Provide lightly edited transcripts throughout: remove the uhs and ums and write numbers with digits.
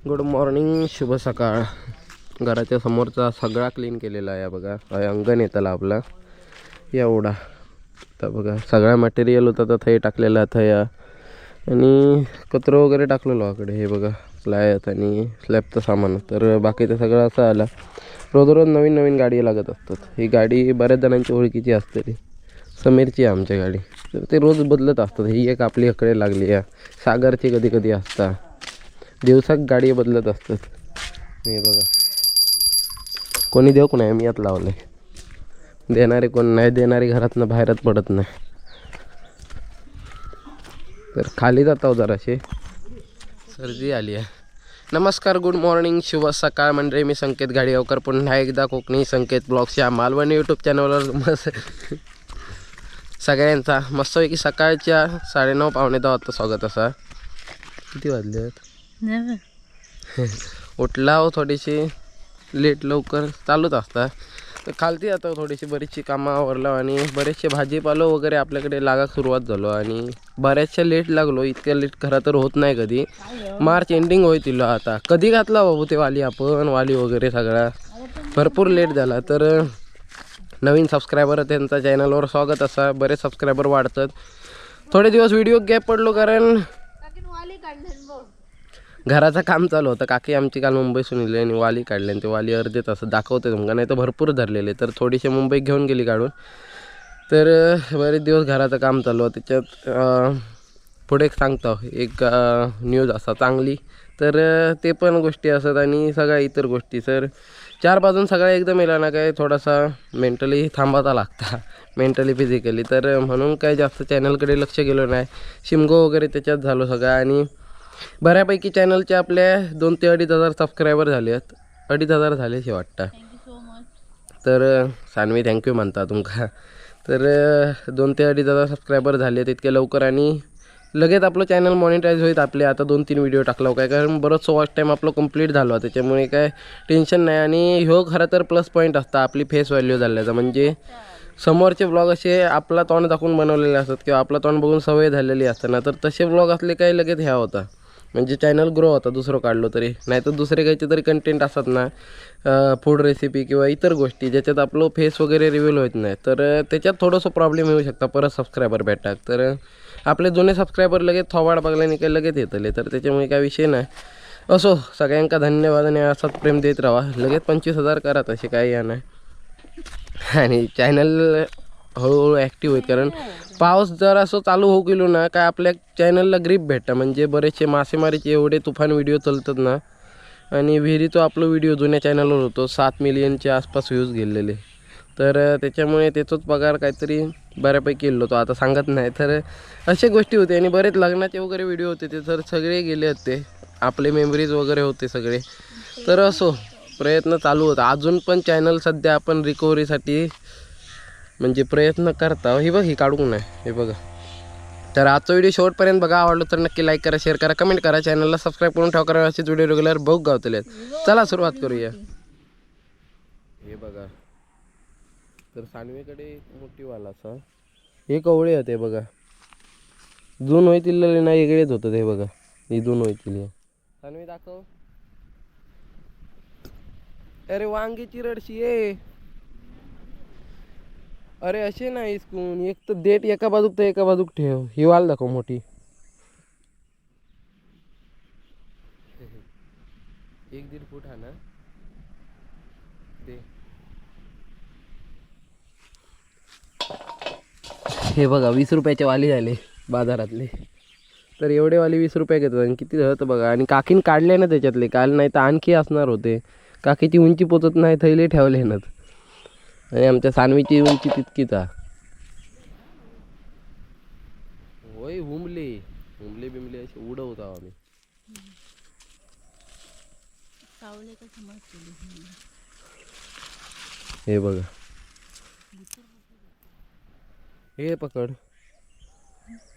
Good morning, शुभ सकाळ. घराच्या समोरचा सगळा क्लीन केलेला आहे बघा. अंगण येताला आपला एवढा. तर बघा सगळा मटेरियल होता तर थंय टाकलेला थया आणि कचरो वगैरे टाकलेलो आकडे. हे बघा स्लॅब आणि स्लॅबचं सामान. तर बाकीचं सगळं असं आलं. रोज रोज नवीन नवीन गाडी लागत असतात. ही गाडी बऱ्याच जणांची ओळखीची असते. ती समीरची आहे आमच्या गाडी. तर ते रोज बदलत असतात. ही एक आपली इकडे लागली आहे. सागरची कधी कधी असतात. दिवसाक गाडी बदलत असतात. हे बघा कोणी देऊ नाही, मी यात लावले. देणारे कोण नाही, देणारे घरातनं बाहेरच पडत नाही. तर खाली जातो जराशी, सर्दी आली आहे. नमस्कार, गुड मॉर्निंग, शुभ सकाळ मंडळी. मी संकेत गाडीवकर पुन्हा एकदा कोकणी संकेत ब्लॉग्सच्या मालवणी यूट्यूब चॅनलवर सगळ्यांचा मस्तपैकी सकाळच्या 9:30 पावणे 10 वाजता स्वागत असा. किती वाजले आहेत? उठला हो, थोडीशी लेट लवकर चालूच असता. तर खालती आता थोडीशी बरीचशी कामं आवरलो आणि बरेचसे भाजीपालो वगैरे आपल्याकडे लागाक सुरुवात झालो आणि बऱ्याचशा लेट लागलो. इतक्या लेट खरं तर होत नाही कधी. मार्च एंडिंग होईल आता. कधी घातला बाबू ते वाली, आपण वाली वगैरे सगळा भरपूर लेट झाला. तर नवीन सबस्क्रायबर त्यांचा चॅनलवर स्वागत असा. बरेच सबस्क्रायबर वाढतात. थोडे दिवस व्हिडिओ गॅप पडलो कारण घराचं काम चालू होतं. काकी आमची काल मुंबईसून येले आणि वाली काढले आणि ते वाली अर्धे तास दाखवते तुमका, नाही तर भरपूर धरलेले. तर थोडीशी मुंबईत घेऊन गेली काढून. तर बरेच दिवस घराचं काम चालू होतं. त्याच्यात पुढे सांगतो एक न्यूज असा चांगली. तर ते पण गोष्टी असतात आणि सगळ्या इतर गोष्टी. तर 4 बाजून सगळ्या एकदम येला ना काय थोडासा मेंटली थांबाता लागता, मेंटली फिजिकली. तर म्हणून काय जास्त चॅनलकडे लक्ष गेलो नाही. शिमगो वगैरे त्याच्यात झालो सगळं आणि बऱ्यापैकी चॅनलचे आपल्या 2 ते 2.5 हजार सबस्क्रायबर झाले आहेत. 2.5 हजार झालेच वाटतं. तर सानवी थँक्यू म्हणता तुमका. तर 2 ते 2.5 हजार सबस्क्रायबर झाले तितके लवकर आणि लगेच आपलं चॅनल मॉनिटाईज होईल. आपले आता 2-3 व्हिडिओ टाकला काय, कारण बरंच वॉच टाईम आपलं कंप्लीट झालो. त्याच्यामुळे काय टेन्शन नाही. आणि ह्यो खरं तर प्लस पॉईंट असता आपली फेस व्हॅल्यू झाल्याचा. म्हणजे समोरचे व्लॉग असे आपला तोंड दाखवून बनवलेले असतात किंवा आपला तोंड बघून सवय झालेली असते ना, तर तसे व्लॉग असले काही लगेच ह्या होता. म्हणजे चॅनल ग्रो होता दुसरं काढलो तरी. नाही तर दुसरे काहीचे तरी कंटेंट असतात ना, फूड रेसिपी किंवा इतर गोष्टी ज्याच्यात आपलं फेस वगैरे रिव्हील होत नाही, तर त्याच्यात थोडंसं प्रॉब्लेम येऊ शकता परत सबस्क्रायबर भेटाक. तर आपले जुने सबस्क्रायबर लगेच थोबाड बघल्याने काही लगेच येतले. तर त्याच्यामुळे काय विषय नाही. असो, सगळ्यांका धन्यवाद आणि असंच प्रेम देत राहा. लगेच 25,000 करा, तसे काही या नाही. आणि चॅनल हळूहळू ॲक्टिव्ह होईल. कारण पाऊस जर असं चालू होऊ गेलो ना काय आपल्या चॅनलला ग्रीप भेटतं. म्हणजे बरेचसे मासेमारीचे एवढे तुफान व्हिडिओ चालतात ना. आणि विहिरीतो आपलं व्हिडिओ जुन्या चॅनलवर होतो 7 मिलियनच्या आसपास व्ह्यूज गेलेले. तर त्याच्यामुळे त्याचाच पगार काहीतरी बऱ्यापैकी येलो होतो, आता सांगत नाही. तर अशा गोष्टी होते आणि बरेच लग्नाचे वगैरे व्हिडिओ होते ते तर सगळे गेले होते. आपले मेमरीज वगैरे होते सगळे. तर असो, प्रयत्न चालू होता. अजून पण चॅनल सध्या आपण रिकव्हरीसाठी म्हणजे प्रयत्न करता. ही बघ, ही काढून नाही, हे बघा. तर आजचा व्हिडिओ शेवटपर्यंत बघा. आवडलं तर नक्की लाईक करा, शेअर करा, कमेंट करा. चॅनलला सबस्क्राईब करून ठेवा. करा असेच व्हिडिओ रेग्युलर बघू गावतले. चला सुरुवात करूया. हे बघा, तर सानवीकडे मोठी वाला असा हे कवळे होते बघा. जून होईल नाही वेगळेच होतं ते बघा. ही जून होईल. सानवी दाखव. अरे वांगीची रडशी आहे. अरे असे नाही इस्कून, एक तर देठ एका बाजूक तर एका बाजूक ठेव. ही वाल दाखव मोठी. 1-1.5 फूट हा ना ते. हे बघा 20 रुपयाचे वाली झाले बाजारातले. तर एवढे वाली 20 रुपये घेतात आणि किती झालं बघा. आणि काकीन काढले ना त्याच्यातले काल, नाही तर आणखी असणार होते. काकीची उंची पोचत नाही, थैले ठेवले ना. आणि आमच्या सानवीची उंची तितकीच आहे. होय, हुमले बिमले असे उडवतो आम्ही. हे बघा, हे पकड.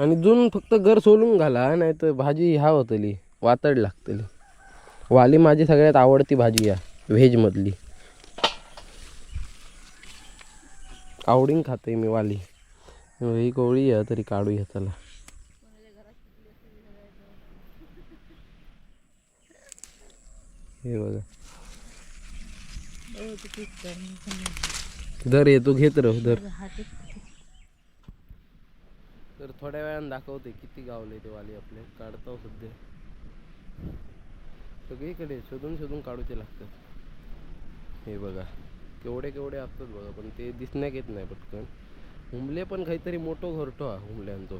आणि जून फक्त घर सोलून घाला, नाही तर भाजी ह्या होतली वातड लागतली. वाली माझी सगळ्यात आवडती भाजी आहे व्हेजमधली. आवडीन खाते मी वाली. ही कोवळी आहे तरी काढूया चला. हे बघा धर ये तू घेत राहू धर. तर थोड्या वेळानं दाखवते किती गावले ते वाली आपले काढतो सध्या. सगळीकडे शोधून शोधून काढूचे लागतात. हे बघा केवढे केवढे असतात बघा, पण ते दिसण्यात येत नाही पटकन. हुंबले पण काहीतरी मोठं घरटो हा हुंबल्यांचो.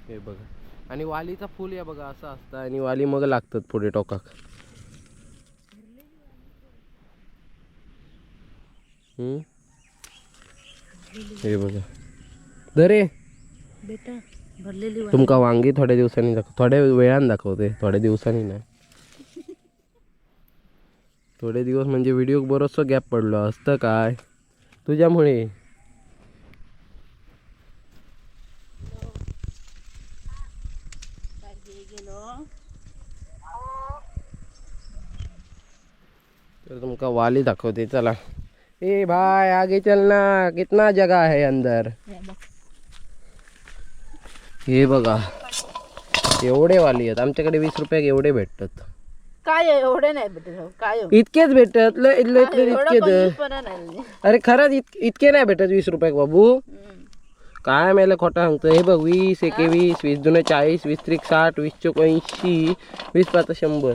हे बघा आणि वालीचा फुल या बघा असं असतं आणि वाली मग लागतात पुढे टोकाक. हे बघा दरे बेटा भरलेली तुमका वांगी थोड्या दिवसांनी थोड्या वेळानं दाखवते, थोड्या दिवसांनी नाही. थोडे दिवस म्हणजे व्हिडिओ बरोचसो गॅप पडलो असतं काय तुझ्यामुळे. तर तुमका वाली दाखवते चला. ए भाई आगे चलना, कितना जगह है अंदर. हे बघा एवढे वाली आहेत आमच्याकडे. 20 रुपयाक एवढे भेटतात. काय एवढे नाही भेटत काय इतकेच भेटत इतकेच. अरे खरंच इतके नाही भेटत 20 रुपयाक बाबू. काय मेला खोटा सांगतो. हे बघ 20 एके 20, 20 दुने 40, 20 त्रिक 60, 20 चौक 80, 20 पाच 100.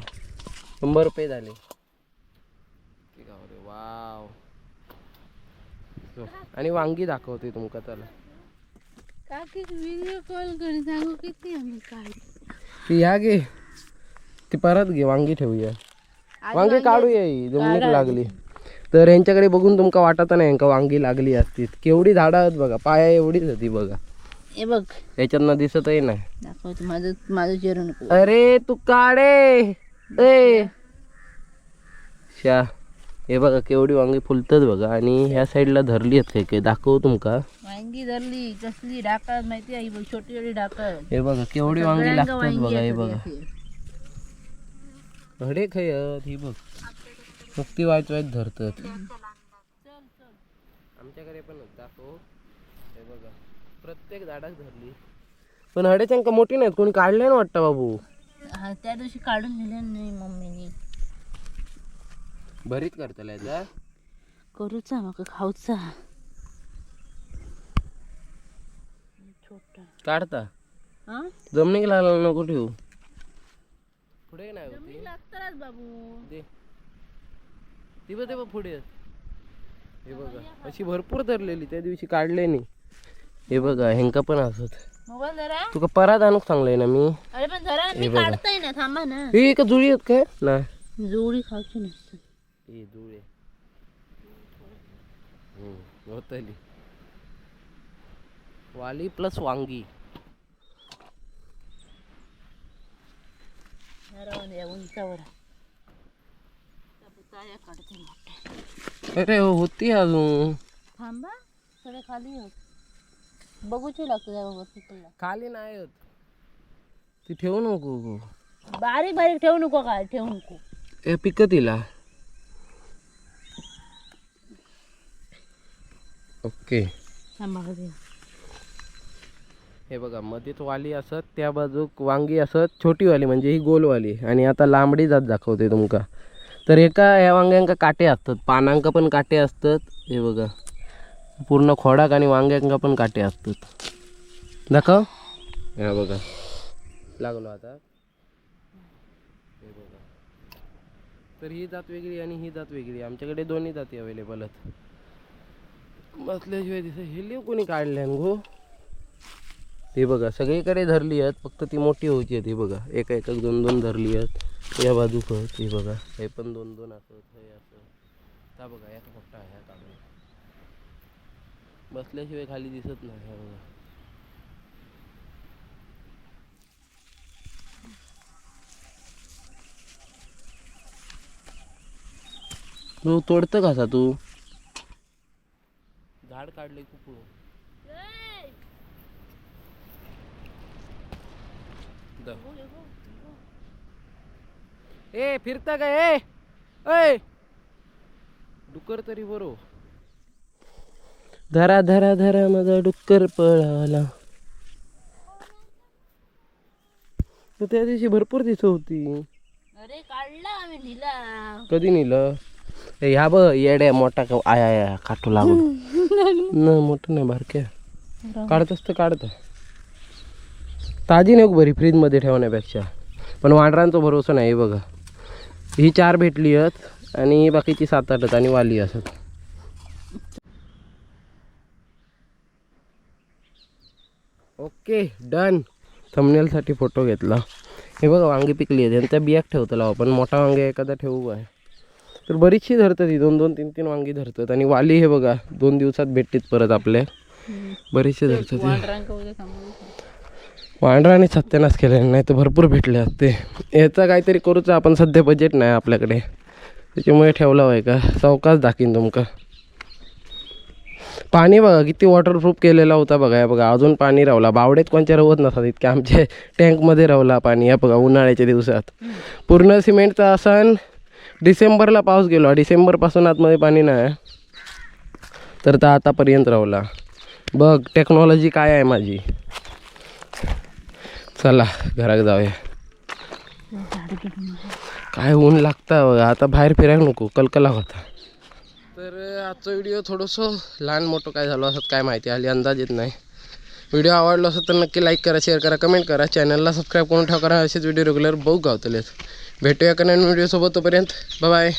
100 रुपये झाले. वाव. आणि वांगी दाखवते तुमका चला. काकी व्हिडिओ कॉल करून सांगू किती आम्ही काय. ती ह्या घे ती परत घे वांगी ठेवूया. वांगी काढूया ही जमिनीक लागली. तर यांच्याकडे बघून तुमका वाटत नाही यांका वांगी लागली असती. केवढी झाडं आहेत बघा, पाया एवढीच होती बघा. हे बघ याच्यातनं दिसतही नाही. दाखवतो माझं माझं चेहरा नको. अरे तू काढे ए शा. हे बघा केवढी वांगी फुलतात बघा. आणि ह्या साईडला धरली आहेत काही काही दाखवू तुमका. वांगी धरली कसली डाकत माहिती आहे बघ, छोटी छोटी डाकत. हे बघा केवढी वांगी लागतात बघा. हे बघा हडे खयत ही बघ नुकती वाईट वाईट धरतात. आमच्याकडे पण दाखव. हे बघा प्रत्येक झाडात धरली, पण हडेच्यांका मोठी नाहीत. कोणी काढले ना वाटतं बाबू. हा त्या दिवशी काढून दिले नाही मम्मीने. भरीत करतला याचा करूचा मग खाऊचा. छोटा काढता हा जमनीक लागला नको ठेवू. पुढे नाही होती लागताच बाबू. दे ती बघ ते बघ पुढे. हे बघा अशी भरपूर धरलेली त्या दिवशी काढले नाही. हे बघा हेंका पण असत. मोबाईल जरा तुका परत आणूक सांगलंय ना मी. अरे पण जरा मी बघा. काढताय ना थांबा ना. हे का जुळी आहेत काय ना जोडी खायची नसते. हे जुळे होतली वाली प्लस वांगी. उंचावर अरे होती अजून. थांबा सगळे खाली होत. बघूची लागतो खाली नाही होत ती ठेवू नको. बारीक बारीक ठेवू नको. काय ठेवू नको. हे पिकत तिला. ओके थांबा. हे बघा मध्येच वाली असत, त्या बाजूक वांगी असत छोटी वाली म्हणजे ही गोलवाली. आणि आता लांबडी जात दाखवते तुमका. तर ह्या वांग्यांका काटे असतात, पानांका पण काटे असतात. हे बघा पूर्ण खोडाक आणि वांग्यांका पण काटे असतात. दाखव. हे बघा लागलो आता. हे बघा तर ही जात वेगळी आणि ही जात वेगळी. आमच्याकडे दोन्ही जाती अवेलेबल आहेत. बसल्याशिवाय दिसत. हे लिव कोणी काढल्या गो. हे बघा सगळीकडे धरली आहेत, फक्त ती मोठी व्हायची आहेत. हे बघा एका एक 2-2 धरली आहेत या बाजूक. हे बघा हे पण 2-2 असत. हे असं त्या बघा याचा मोठा ह्या काढून बसल्याशिवाय खाली दिसत नाही. ह्या बघा तू तोडतं कसा तू. झाड काढले खूप. ए फिरता काय ए डुक्कर तरी बरो. धरा धरा धरा माझा डुक्कर पळाला. त्या दिवशी भरपूर दिसत होती. अरे काढला आम्ही निला. कधी नेलं ए ह्या बघ येड्या मोठा आया काटू लागून न मोठं नाही बारक्या काढत असतं काढत ताजी नाही बरी फ्रीजमध्ये ठेवण्यापेक्षा. पण वांढरांचा भरोसा नाही बघा. ही 4 भेटली आहेत आणि बाकीची 7-8 आहेत आणि वाली असत. Okay done. थंबनेलसाठी फोटो घेतला. हे बघा वांगी पिकली आहेत. यांच्या बियाक ठेवतो आपण. मोठा वांगे एखादा ठेवू आहे तर बरीचशी धरतात ही. 2-2, 3-3 वांगी धरतात. आणि वाली हे बघा 2 दिवसात भेटतील परत आपले. बरीचशी धरतात. वांढराने सत्यानाश केले नाही तर भरपूर भेटले असते. याचा काहीतरी करूच आपण. सध्या बजेट नाही आपल्याकडे त्याच्यामुळे ठेवला आहे का. चौकाच दाखीन तुमका. पाणी बघा किती वॉटरप्रूफ केलेला होता बघा. या बघा अजून पाणी रावला. बावडेत कोणच्या रवत नसतात इतके आमच्या टँकमध्ये रावला पाणी. या बघा उन्हाळ्याच्या दिवसात पूर्ण सिमेंटचा असन. डिसेंबरला पाऊस गेलो. डिसेंबरपासून आतमध्ये पाणी नाही तर आतापर्यंत रावला. बघ टेक्नॉलॉजी काय आहे माझी. चला घरात जाऊया. काय ऊन लागतं बघा. आता बाहेर फिरायला नको कलकला होता. तर आजचा व्हिडिओ थोडंसं लहान मोठं काय झालं असत काय माहिती आली अंदाज येत नाही. व्हिडिओ आवडला असेल तर नक्की लाईक करा, शेअर करा, कमेंट करा. चॅनलला सबस्क्राईब करून ठेवा करा. असेच व्हिडिओ रेग्युलर बघू गावतलेत. भेटूया का नवीन व्हिडिओसोबत. तोपर्यंत बाय बाय.